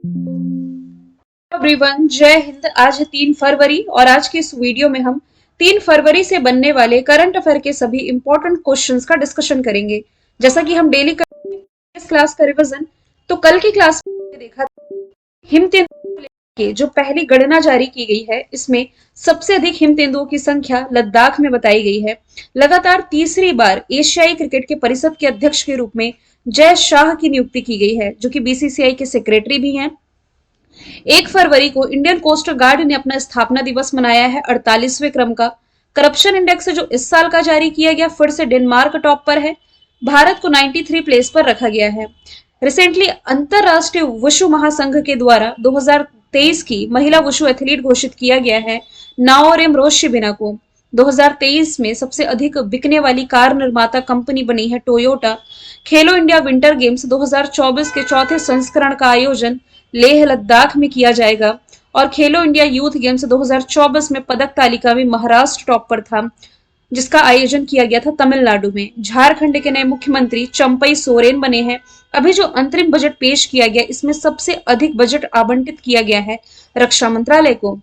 Everyone, जय हिंद। आज है 3 फरवरी और आज के इस वीडियो में हम 3 फरवरी से बनने वाले करंट अफेयर के सभी इंपॉर्टेंट क्वेश्चंस का डिस्कशन करेंगे। जैसा कि हम डेली करते हैं इस क्लास का रिवीजन, तो कल की क्लास में देखा हिम तेंदुओं की जो पहली गणना जारी की गई है, इसमें सबसे अधिक हिम तेंदुओं की संख्या लद्दाख में बताई गई है। लगातार तीसरी बार एशियाई क्रिकेट के परिषद के अध्यक्ष के रूप में जय शाह की नियुक्ति की गई है, जो कि बीसीसीआई के सेक्रेटरी भी हैं। 1 फरवरी को इंडियन कोस्ट गार्ड ने अपना स्थापना दिवस मनाया है 48वें क्रम का। करप्शन इंडेक्स जो इस साल का जारी किया गया, फिर से डेनमार्क टॉप पर है। भारत को 93 प्लेस पर रखा गया है। रिसेंटली अंतरराष्ट्रीय वुशु महासंघ के द्वारा 2023 की महिला वुशु एथलीट घोषित किया गया है नाओरेम रोशिबिना को। 2023 में सबसे अधिक बिकने वाली कार निर्माता कंपनी बनी है टोयोटा। खेलो इंडिया विंटर गेम्स 2024 के चौथे संस्करण का आयोजन लेह लद्दाख में किया जाएगा और खेलो इंडिया यूथ गेम्स 2024 में पदक तालिका में महाराष्ट्र टॉप पर था, जिसका आयोजन किया गया था तमिलनाडु में। झारखंड के नए मुख्यमंत्री चंपई सोरेन बने हैं। अभी जो अंतरिम बजट पेश किया गया, इसमें सबसे अधिक बजट आवंटित किया गया है रक्षा मंत्रालय को।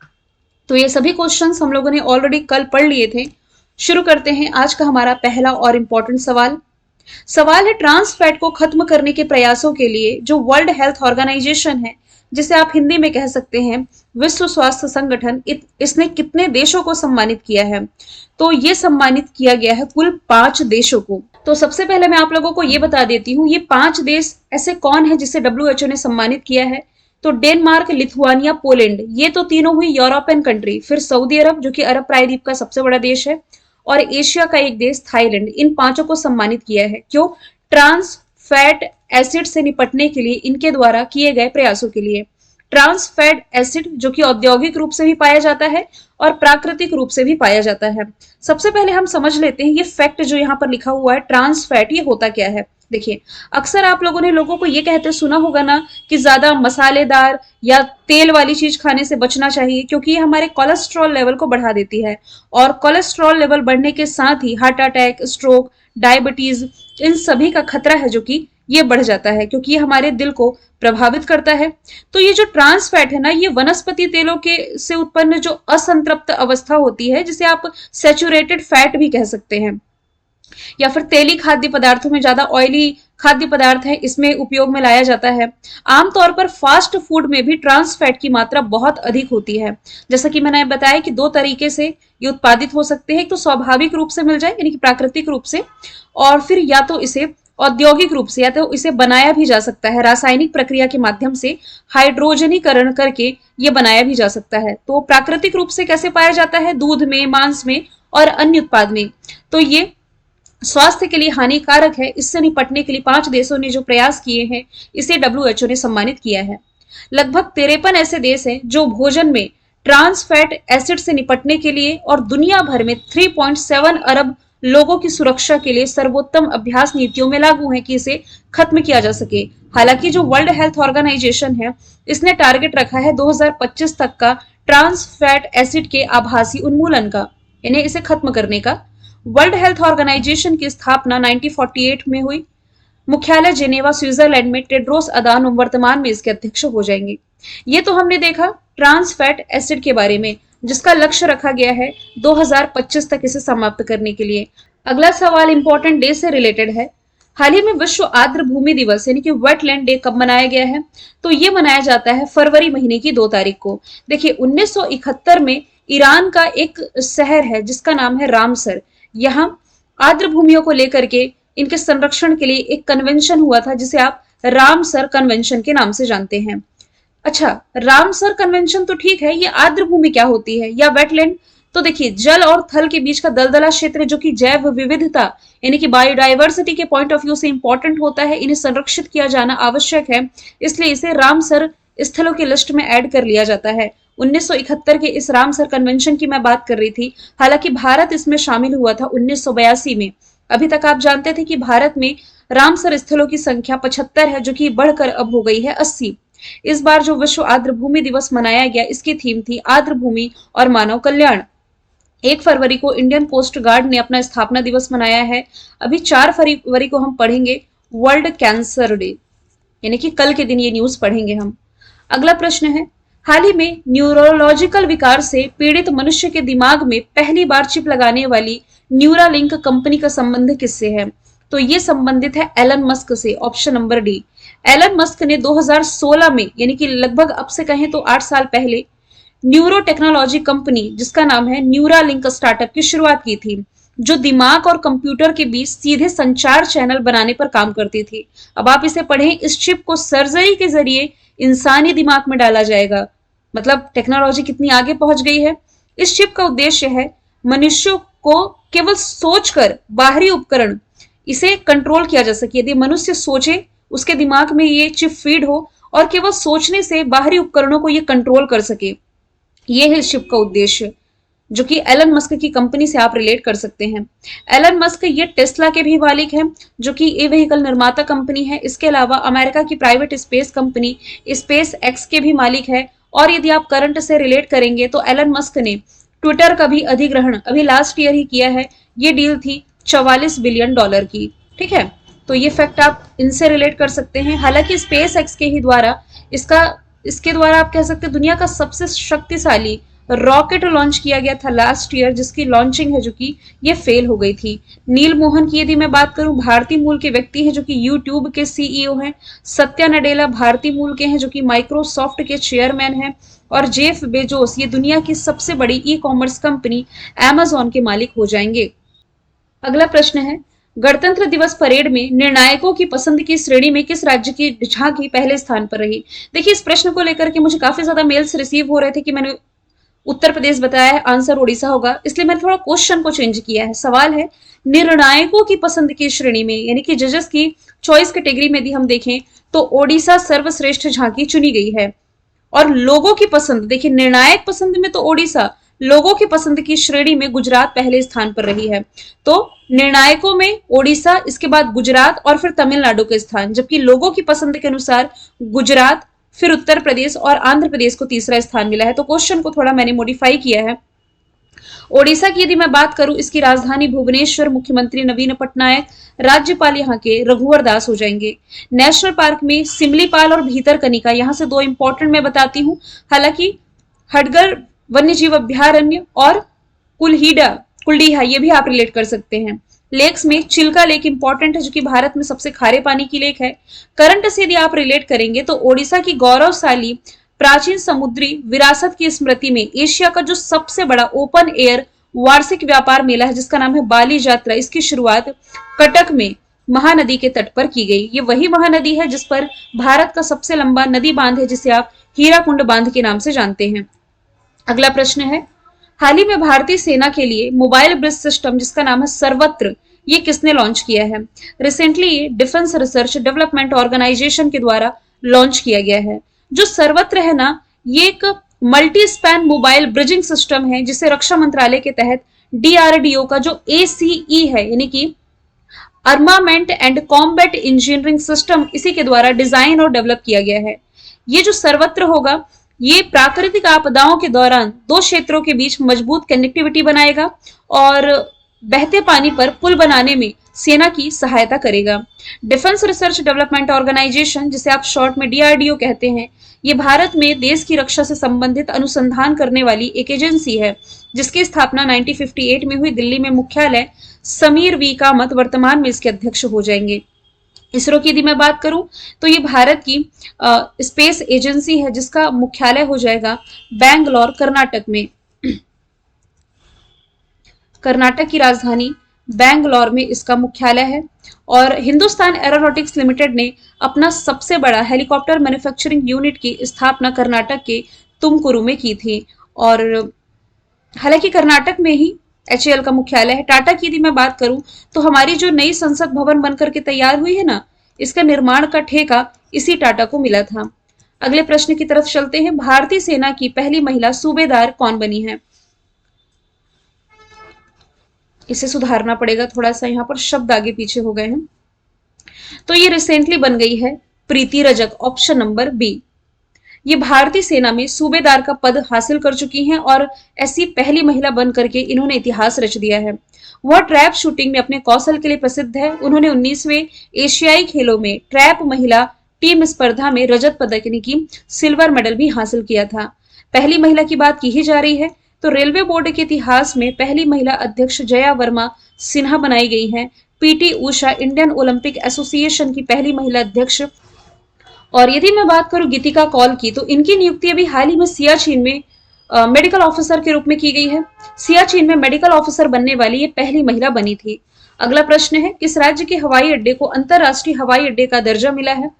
तो ये सभी क्वेश्चंस हम लोगों ने ऑलरेडी कल पढ़ लिए थे। शुरू करते हैं आज का हमारा पहला और इंपॉर्टेंट सवाल है ट्रांस फैट को खत्म करने के प्रयासों के लिए जो वर्ल्ड हेल्थ ऑर्गेनाइजेशन है, जिसे आप हिंदी में कह सकते हैं विश्व स्वास्थ्य संगठन, इसने कितने देशों को सम्मानित किया है? तो ये सम्मानित किया गया है कुल 5 देशों को। तो सबसे पहले मैं आप लोगों को ये बता देती हूँ, ये 5 देश ऐसे कौन है जिसे WHO ने सम्मानित किया है। तो डेनमार्क, लिथुआनिया, पोलैंड, ये तो तीनों हुई यूरोपियन कंट्री। फिर सऊदी अरब, जो कि अरब प्रायद्वीप का सबसे बड़ा देश है, और एशिया का एक देश थाईलैंड। इन 5 को सम्मानित किया है। क्यों? ट्रांस फैट एसिड से निपटने के लिए इनके द्वारा किए गए प्रयासों के लिए। ट्रांस फैट एसिड जो कि औद्योगिक रूप से भी पाया जाता है और प्राकृतिक रूप से भी पाया जाता है। सबसे पहले हम समझ लेते हैं ये फैक्ट जो यहाँ पर लिखा हुआ है ट्रांस फैट, ये होता क्या है। देखिए, अक्सर आप लोगों ने लोगों को ये कहते सुना होगा ना कि ज्यादा मसालेदार या तेल वाली चीज खाने से बचना चाहिए, क्योंकि ये हमारे कोलेस्ट्रॉल लेवल को बढ़ा देती है। और कोलेस्ट्रॉल लेवल बढ़ने के साथ ही हार्ट अटैक, स्ट्रोक, डायबिटीज, इन सभी का खतरा है जो कि ये बढ़ जाता है, क्योंकि ये हमारे दिल को प्रभावित करता है। तो ये जो ट्रांस फैट है ना, ये वनस्पति तेलों के से उत्पन्न जो असंतृप्त अवस्था होती है, जिसे आप सैचुरेटेड फैट भी कह सकते हैं, या फिर तेली खाद्य पदार्थों में, ज्यादा ऑयली खाद्य पदार्थ है, इसमें उपयोग में लाया जाता है। आमतौर पर फास्ट फूड में भी ट्रांस फैट की मात्रा बहुत अधिक होती है। जैसा कि मैंने बताया कि 2 तरीके से ये उत्पादित हो सकते हैं। एक तो स्वाभाविक रूप से मिल जाए, यानी कि प्राकृतिक रूप से, और फिर या तो इसे औद्योगिक रूप से, या तो इसे बनाया भी जा सकता है रासायनिक प्रक्रिया के माध्यम से, हाइड्रोजनीकरण करके ये बनाया भी जा सकता है। तो प्राकृतिक रूप से कैसे पाया जाता है? दूध में, मांस में और अन्य उत्पाद में। तो ये स्वास्थ्य के लिए हानिकारक है। इससे निपटने के लिए 5 देशों ने जो प्रयास किए हैं, इसे WHO ने सम्मानित किया है। लगभग 53 ऐसे देश हैं जो भोजन में ट्रांस फैट एसिड से निपटने के लिए और दुनिया भर में 3.7 अरब लोगों की सुरक्षा के लिए सर्वोत्तम अभ्यास नीतियों में लागू है कि इसे खत्म किया जा सके। हालांकि जो वर्ल्ड हेल्थ ऑर्गेनाइजेशन है, इसने टारगेट रखा है 2025 तक का ट्रांस फैट एसिड के आभासी उन्मूलन का, यानी इसे खत्म करने का। वर्ल्ड हेल्थ ऑर्गेनाइजेशन की स्थापना 1948 में हुई। मुख्यालय जेनेवा, स्विट्जरलैंड में। टेड्रोस अदानोम वर्तमान में इसके अध्यक्ष हो जाएंगे। ये तो हमने देखा ट्रांस फैट एसिड के बारे में, जिसका लक्ष्य रखा गया है 2025 तक इसे समाप्त करने के लिए। अगला सवाल इंपॉर्टेंट डे से रिलेटेड है। हाल ही में विश्व आर्द्र भूमि दिवस यानी कि वेटलैंड डे कब मनाया गया है? तो ये मनाया जाता है फरवरी महीने की 2 तारीख को। देखिए, 1971 में ईरान का एक शहर है जिसका नाम है रामसर। यहाँ आर्द्र भूमियों को लेकर के इनके संरक्षण के लिए एक कन्वेंशन हुआ था, जिसे आप रामसर कन्वेंशन के नाम से जानते हैं। अच्छा, रामसर कन्वेंशन तो ठीक है, ये आर्द्र भूमि क्या होती है या वेटलैंड? तो देखिए, जल और थल के बीच का दलदला क्षेत्र जो कि जैव विविधता यानी कि बायोडाइवर्सिटी के पॉइंट ऑफ व्यू से इंपॉर्टेंट होता है, इन्हें संरक्षित किया जाना आवश्यक है, इसलिए इसे रामसर स्थलों की लिस्ट में ऐड कर लिया जाता है। 1971 के इस रामसर कन्वेंशन की मैं बात कर रही थी। हालांकि भारत इसमें शामिल हुआ था 1982 में। अभी तक आप जानते थे कि भारत में रामसर स्थलों की संख्या 75 है, जो कि बढ़कर अब हो गई है 80। इस बार जो विश्व आर्द्र भूमि दिवस मनाया गया, इसकी थीम थी आर्द्र भूमि और मानव कल्याण। 1 फरवरी को इंडियन कोस्ट गार्ड ने अपना स्थापना दिवस मनाया है। अभी 4 फरवरी को हम पढ़ेंगे वर्ल्ड कैंसर डे, यानी कि कल के दिन ये न्यूज पढ़ेंगे हम। अगला प्रश्न है, हाल ही में न्यूरोलॉजिकल विकार से पीड़ित मनुष्य के दिमाग में पहली बार चिप लगाने वाली न्यूरालिंक कंपनी का संबंध किससे है? तो ये संबंधित है एलन मस्क से, option number D. Elon Musk ने 2016 में, यानी कि लगभग अब से कहें तो 8 साल पहले, न्यूरो टेक्नोलॉजी कंपनी जिसका नाम है न्यूरालिंक स्टार्टअप की शुरुआत की थी, जो दिमाग और कंप्यूटर के बीच सीधे संचार चैनल बनाने पर काम करती थी। अब आप इसे पढ़ें, इस चिप को सर्जरी के जरिए इंसानी दिमाग में डाला जाएगा। मतलब टेक्नोलॉजी कितनी आगे पहुंच गई है। इस चिप का उद्देश्य है मनुष्य को केवल सोचकर बाहरी उपकरण इसे कंट्रोल किया जा सके। यदि मनुष्य सोचे, उसके दिमाग में ये चिप फीड हो और केवल सोचने से बाहरी उपकरणों को ये कंट्रोल कर सके। ये है इस चिप का उद्देश्य, जो कि एलन मस्क की कंपनी से आप रिलेट कर सकते हैं। एलन मस्क ये टेस्ला के भी मालिक हैं, जो कि ई व्हीकल निर्माता कंपनी है। इसके अलावा अमेरिका की private space company space x के भी मालिक है। और यदि आप करंट से रिलेट करेंगे तो एलन मस्क ने ट्विटर का भी अधिग्रहण अभी लास्ट ईयर ही किया है। ये डील थी $44 बिलियन की। ठीक है, तो ये फैक्ट आप इनसे रिलेट कर सकते हैं। हालांकि स्पेस एक्स के ही द्वारा इसके द्वारा आप कह सकते हैं दुनिया का सबसे शक्तिशाली रॉकेट लॉन्च किया गया था लास्ट ईयर, जिसकी लॉन्चिंग है जो कि ये फेल हो गई थी। नील मोहन की यदि मैं बात करूं, भारतीय मूल के व्यक्ति हैं जो कि यूट्यूब के सीईओ हैं। सत्या नडेला भारतीय मूल के हैं जो कि माइक्रोसॉफ्ट के चेयरमैन हैं। और जेफ बेजोस ये दुनिया की सबसे बड़ी ई कॉमर्स कंपनी अमेजॉन के मालिक हो जाएंगे। अगला प्रश्न है, गणतंत्र दिवस परेड में निर्णायकों की पसंद की श्रेणी में किस राज्य की झांकी पहले स्थान पर रही? देखिए, इस प्रश्न को लेकर के मुझे काफी ज्यादा मेल्स रिसीव हो रहे थे कि मैंने उत्तर प्रदेश बताया है, आंसर उड़ीसा होगा। इसलिए मैंने थोड़ा क्वेश्चन को चेंज किया है। सवाल है, निर्णायकों की पसंद की श्रेणी में, यानी कि जजेस की चॉइस कैटेगरी में यदि हम देखें तो ओडिशा सर्वश्रेष्ठ झांकी चुनी गई है। और लोगों की पसंद, देखिए निर्णायक पसंद में तो ओडिशा, लोगों की पसंद की श्रेणी में गुजरात पहले स्थान पर रही है। तो निर्णायकों में ओडिशा, इसके बाद गुजरात और फिर तमिलनाडु के स्थान, जबकि लोगों की पसंद के अनुसार गुजरात, फिर उत्तर प्रदेश और आंध्र प्रदेश को तीसरा स्थान मिला है। तो क्वेश्चन को थोड़ा मैंने मॉडिफाई किया है। ओडिशा की यदि मैं बात करूं, इसकी राजधानी भुवनेश्वर, मुख्यमंत्री नवीन पटनायक, राज्यपाल यहाँ के रघुवर दास हो जाएंगे। नेशनल पार्क में सिमलीपाल और भीतरकनिका, यहाँ से दो इंपॉर्टेंट मैं बताती हूँ। हालांकि हडगर वन्य जीव अभ्यारण्य और कुलडीहा ये भी आप रिलेट कर सकते हैं। लेक्स में चिल्का लेक इंपॉर्टेंट है, जो कि भारत में सबसे खारे पानी की लेक है। करंट से यदि आप रिलेट करेंगे तो ओडिशा की गौरवशाली प्राचीन समुद्री विरासत की स्मृति में एशिया का जो सबसे बड़ा ओपन एयर वार्षिक व्यापार मेला है, जिसका नाम है बाली यात्रा, इसकी शुरुआत कटक में महानदी के तट पर की गई। ये वही महानदी है जिस पर भारत का सबसे लंबा नदी बांध है, जिसे आप हीराकुंड बांध के नाम से जानते हैं। अगला प्रश्न है, हाल ही में भारतीय सेना के लिए मोबाइल ब्रिज सिस्टम जिसका नाम है सर्वत्र, ये किसने लॉन्च किया है? रिसेंटली ये डिफेंस रिसर्च डेवलपमेंट ऑर्गेनाइजेशन के द्वारा लॉन्च किया गया है। जो सर्वत्र है ना, ये एक multi span mobile bridging system है, जिसे रक्षा मंत्रालय के तहत डीआरडीओ का जो एसीई है, यानी कि armament and combat engineering system, इसी के द्वारा डिजाइन और डेवलप किया गया है। ये जो सर्वत्र होगा, ये प्राकृतिक आपदाओं के दौरान दो क्षेत्रों के बीच मजबूत कनेक्टिविटी बनाएगा और बहते पानी पर पुल बनाने में सेना की सहायता करेगा। डिफेंस रिसर्च डेवलपमेंट ऑर्गेनाइजेशन, जिसे आप शॉर्ट में डीआरडीओ कहते हैं, ये भारत में देश की रक्षा से संबंधित अनुसंधान करने वाली एक एजेंसी है, जिसकी स्थापना 1958 में हुई। दिल्ली में मुख्यालय समीर वी कामत वर्तमान में इसके अध्यक्ष हो जाएंगे। इसरो की यदि मैं बात करूं तो ये भारत की स्पेस एजेंसी है, जिसका मुख्यालय हो जाएगा बैंगलोर, कर्नाटक में। कर्नाटक की राजधानी बैंगलोर में इसका मुख्यालय है। और हिंदुस्तान एरोनॉटिक्स लिमिटेड ने अपना सबसे बड़ा हेलीकॉप्टर मैन्युफैक्चरिंग यूनिट की स्थापना कर्नाटक के तुमकुरु में की थी। और हालांकि कर्नाटक में ही एचएएल का मुख्यालय है। टाटा की यदि मैं बात करूं तो हमारी जो नई संसद भवन बनकर के तैयार हुई है ना, इसका निर्माण का ठेका इसी टाटा को मिला था। अगले प्रश्न की तरफ चलते हैं। भारतीय सेना की पहली महिला सूबेदार कौन बनी है? इसे सुधारना पड़ेगा थोड़ा सा, यहाँ पर शब्द आगे पीछे हो गए हैं। तो ये रिसेंटली बन गई है प्रीति रजक, ऑप्शन नंबर बी। ये भारतीय सेना में सूबेदार का पद हासिल कर चुकी हैं और ऐसी पहली महिला बन करके इन्होंने इतिहास रच दिया है। वह ट्रैप शूटिंग में अपने कौशल के लिए प्रसिद्ध है। उन्होंने 19वें एशियाई खेलों में ट्रैप महिला टीम स्पर्धा में रजत पदक यानी कि सिल्वर मेडल भी हासिल किया था। पहली महिला की बात की ही जा रही है तो रेलवे बोर्ड के इतिहास में पहली महिला अध्यक्ष जया वर्मा सिन्हा बनाई गई हैं। PT Usha Indian Olympic association की पहली महिला अध्यक्ष। और यदि मैं बात करूं गीतिका कौल की तो इनकी नियुक्ति अभी हाल ही में सियाचिन में मेडिकल ऑफिसर के रूप में की गई है। सियाचिन में मेडिकल ऑफिसर बनने वाली ये पहली महिला बनी थी। अगला प्रश्न है किस राज्य के हवाई अड्डे को अंतरराष्ट्रीय हवाई अड्डे का दर्जा मिला है?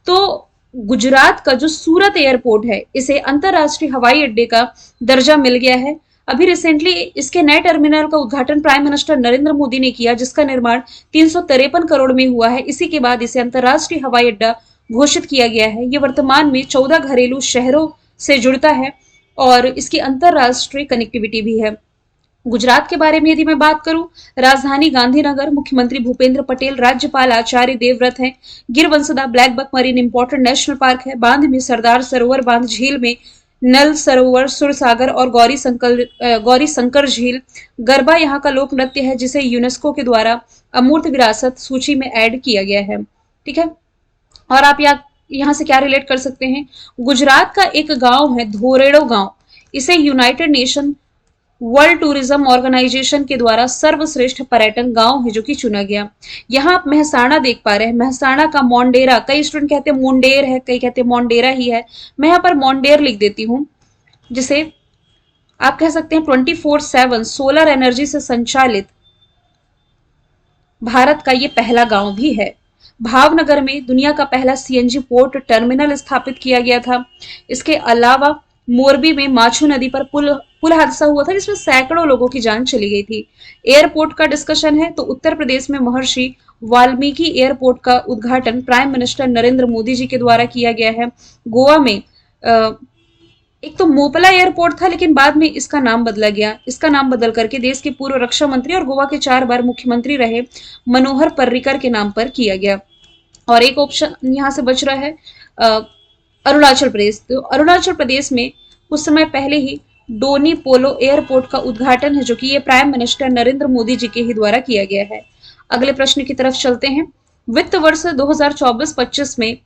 तो गुजरात का जो सूरत एयरपोर्ट है इसे अंतरराष्ट्रीय हवाई अड्डे का दर्जा मिल गया है। अभी रिसेंटली इसके नए टर्मिनल का उद्घाटन प्राइम मिनिस्टर नरेंद्र मोदी ने किया जिसका निर्माण 353 करोड़ में हुआ है। इसी के बाद इसे अंतरराष्ट्रीय हवाई अड्डा घोषित किया गया है। ये वर्तमान में 14 घरेलू शहरों से जुड़ता है और इसकी अंतरराष्ट्रीय कनेक्टिविटी भी है। गुजरात के बारे में यदि मैं बात करूं, राजधानी गांधीनगर, मुख्यमंत्री भूपेंद्र पटेल, राज्यपाल आचार्य देवव्रत हैं। गिरवंसदा blackbuck marine important national park है। बांध में सरदार सरोवर बांध, झील में नल सरोवर, सुरसागर और गौरी शंकर झील। गरबा यहाँ का लोक नृत्य है जिसे यूनेस्को के द्वारा अमूर्त विरासत सूची में ऐड किया गया है। ठीक है, और आप यहाँ से क्या रिलेट कर सकते हैं? गुजरात का एक गांव है धोरेड़ो गांव, इसे United Nation World Tourism Organization के द्वारा सर्वश्रेष्ठ पर्यटन गांव है जो कि चुना गया। यहाँ आप मेहसाणा देख पा रहे हैं, मेहसाणा का मोंडेरा, कई स्टूडेंट कहते हैं मोंडेर है, कई कहते हैं मोंडेरा ही है। मैं यहाँ पर मोंडेर लिख देती हूँ, जिसे आप कह सकते हैं 24/7 सोलर एनर्जी से संचालित भारत का ये पहला गांव भी है। भावनगर में दुनिया का पहला सीएनजी पोर्ट टर्मिनल स्थापित किया गया था। इसके अलावा मोरबी में माछू नदी पर पुल हादसा हुआ था जिसमें सैकड़ों लोगों की जान चली गई थी। एयरपोर्ट का डिस्कशन है तो उत्तर प्रदेश में महर्षि वाल्मीकि एयरपोर्ट का उद्घाटन प्राइम मिनिस्टर नरेंद्र मोदी जी के द्वारा किया गया है। गोवा में एक तो मोपला एयरपोर्ट था लेकिन बाद में इसका नाम बदला गया। इसका नाम बदल करके देश के पूर्व रक्षा मंत्री और गोवा के 4 बार मुख्यमंत्री रहे मनोहर पर्रिकर के नाम पर किया गया। और एक ऑप्शन यहां से बच रहा है अरुणाचल प्रदेश। तो अरुणाचल प्रदेश में कुछ समय पहले ही डोनी पोलो एयरपोर्ट का उद्घाटन है जो कि ये प्राइम मिनिस्टर नरेंद्र मोदी जी के ही द्वारा किया गया है। अगले प्रश्न की तरफ चलते हैं। वित्त वर्ष 2024-25 में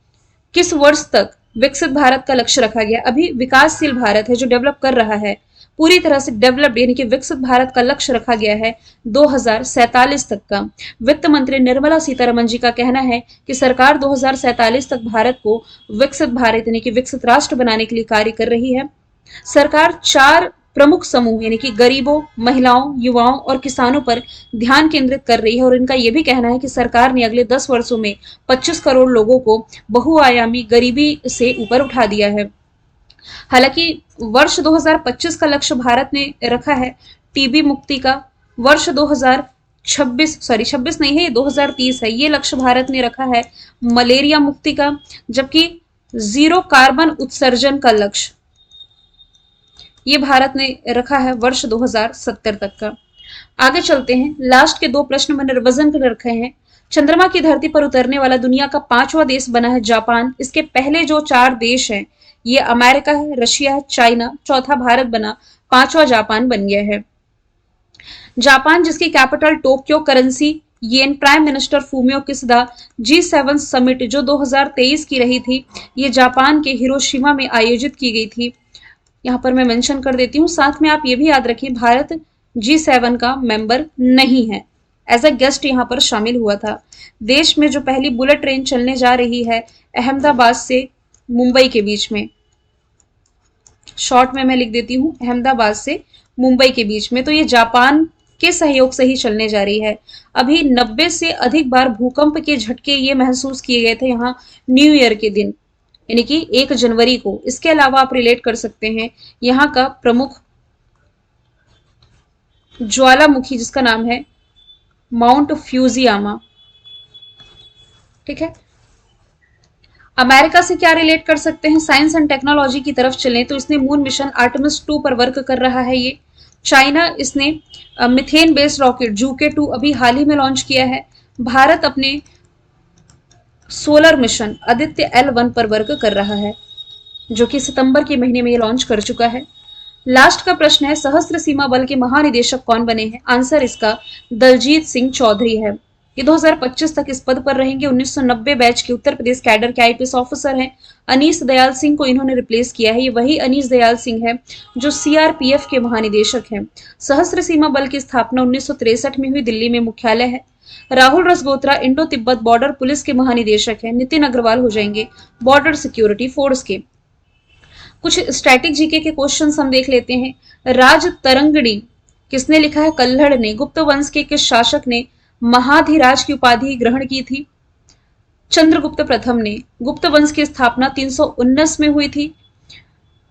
किस वर्ष तक विकसित भारत का लक्ष्य रखा गया? अभी विकासशील भारत है जो डेवलप कर रहा है, पूरी तरह से डेवलप्ड यानी कि विकसित भारत का लक्ष्य रखा गया है 2047 तक का। वित्त मंत्री निर्मला सीतारमन जी का कहना है कि सरकार 2047 तक भारत को विकसित भारत यानी कि विकसित राष्ट्र बनाने के लिए कार्य कर रही है। सरकार 4 प्रमुख समूह यानी कि गरीबों, महिलाओं, युवाओं और किसानों पर ध्यान केंद्रित कर रही है और इनका यह भी कहना है कि सरकार ने अगले 10 वर्षों में 25 करोड़ लोगों को बहुआयामी गरीबी से ऊपर उठा दिया है। हालांकि वर्ष 2025 का लक्ष्य भारत ने रखा है टीबी मुक्ति का। वर्ष 2026 नहीं है, 2030 है, ये लक्ष्य भारत ने रखा है मलेरिया मुक्ति का, जबकि 0 कार्बन उत्सर्जन का लक्ष्य ये भारत ने रखा है वर्ष 2070 तक का। आगे चलते हैं, लास्ट के 2 प्रश्न मैंने रिवीजन कर रखे हैं। चंद्रमा की धरती पर उतरने वाला दुनिया का 5वां देश बना है जापान। इसके पहले जो 4 देश हैं ये अमेरिका है, रशिया है, चाइना, चौथा भारत बना, 5वां जापान बन गया है। जापान जिसकी capital Tokyo, currency yen, prime minister Fumio Kishida. G7 summit जो 2023 की रही थी ये जापान के हिरोशिमा में आयोजित की गई थी। यहाँ पर मैं मेंशन कर देती हूँ। साथ में आप ये भी याद रखें भारत G7 का मेंबर नहीं है, एज अ गेस्ट यहाँ पर शामिल हुआ था। देश में जो पहली बुलेट ट्रेन चलने जा रही है अहमदाबाद से मुंबई के बीच में, शॉर्ट में मैं लिख देती हूँ अहमदाबाद से मुंबई के बीच में, तो ये जापान के सहयोग से ही चलने जा रही है। अभी 90 से अधिक बार भूकंप के झटके ये महसूस किए गए थे यहाँ न्यू ईयर के दिन यानी कि 1 जनवरी को। इसके अलावा आप रिलेट कर सकते हैं यहाँ का प्रमुख ज्वालामुखी जिसका नाम है माउंट फ्यूजियामा। ठीक है, अमेरिका से क्या रिलेट कर सकते हैं? साइंस एंड टेक्नोलॉजी की तरफ चलें तो इसने मून मिशन आर्टेमिस 2 पर वर्क कर रहा है ये। चाइना इसने मिथेन बेस्ड रॉकेट जूके 2 अभी हाल ही में लॉन्च किया है। भारत अपने सोलर मिशन आदित्य L1 पर वर्क कर रहा है जो कि सितंबर के महीने में ये लॉन्च कर चुका है। लास्ट का प्रश्न है सशस्त्र सीमा बल के महानिदेशक कौन बने हैं? आंसर इसका दलजीत सिंह चौधरी है। ये 2025 तक इस पद पर रहेंगे। 1990 बैच के उत्तर प्रदेश कैडर के आईपीएस ऑफिसर हैं। अनीस दयाल सिंह को इन्होंने रिप्लेस किया है। ये वही अनीस दयाल सिंह है जो सीआरपीएफ के महानिदेशक हैं। सशस्त्र सीमा बल की स्थापना 1963 में हुई। दिल्ली में मुख्यालय है। Rahul Rasgotra Indo Tibet border police के महानिदेशक हैं। नितिन अग्रवाल हो जाएंगे बॉर्डर सिक्योरिटी फोर्स के। कुछ स्टैटिक जीके के क्वेश्चंस हम देख लेते हैं। राज तरंगिणी किसने लिखा है? कल्हड़ ने। गुप्त वंश के किस शासक ने महाधिराज की उपाधि ग्रहण की थी? चंद्रगुप्त प्रथम ने। गुप्त वंश की स्थापना 319 में हुई थी।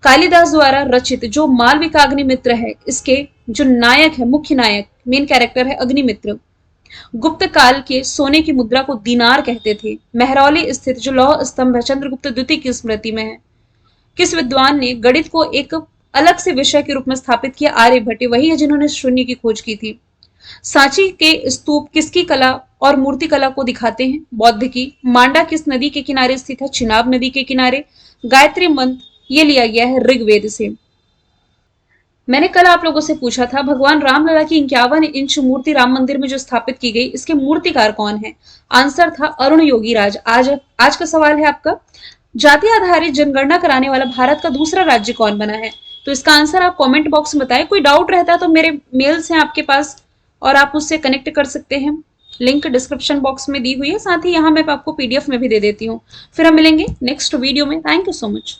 कालिदास द्वारा रचित जो मालविका अग्निमित्र है, इसके जो नायक है, मुख्य नायक, मेन कैरेक्टर है अग्निमित्र। गुप्त काल के सोने की मुद्रा को दीनार कहते थे। महरौली स्थित जो लौह स्तंभ है, चंद्रगुप्त द्वितीय की स्मृति में है। किस विद्वान ने गणित को एक अलग से विषय के रूप में स्थापित किया? आर्यभट्ट। वही है जिन्होंने शून्य की खोज की थी। सांची के स्तूप किसकी कला और मूर्ति कला को दिखाते हैं? बौद्ध की। मांडा किस नदी के किनारे स्थित है? चिनाब नदी के किनारे। गायत्री मंत्र ये लिया गया है ऋग्वेद से। मैंने कल आप लोगों से पूछा था भगवान रामलला की 51 इंच मूर्ति राम मंदिर में जो स्थापित की गई, इसके मूर्तिकार कौन है? आंसर था अरुण योगीराज। आज का सवाल है आपका, जाति आधारित जनगणना कराने वाला भारत का दूसरा राज्य कौन बना है? तो इसका आंसर आप कमेंट बॉक्स में बताएं। कोई डाउट रहता है तो मेरे मेल्स हैं आपके पास और आप उससे कनेक्ट कर सकते हैं। लिंक डिस्क्रिप्शन बॉक्स में दी हुई है, साथ ही यहाँ मैं आपको पीडीएफ में भी दे देती हूँ। फिर हम मिलेंगे नेक्स्ट वीडियो में। Thank you so much.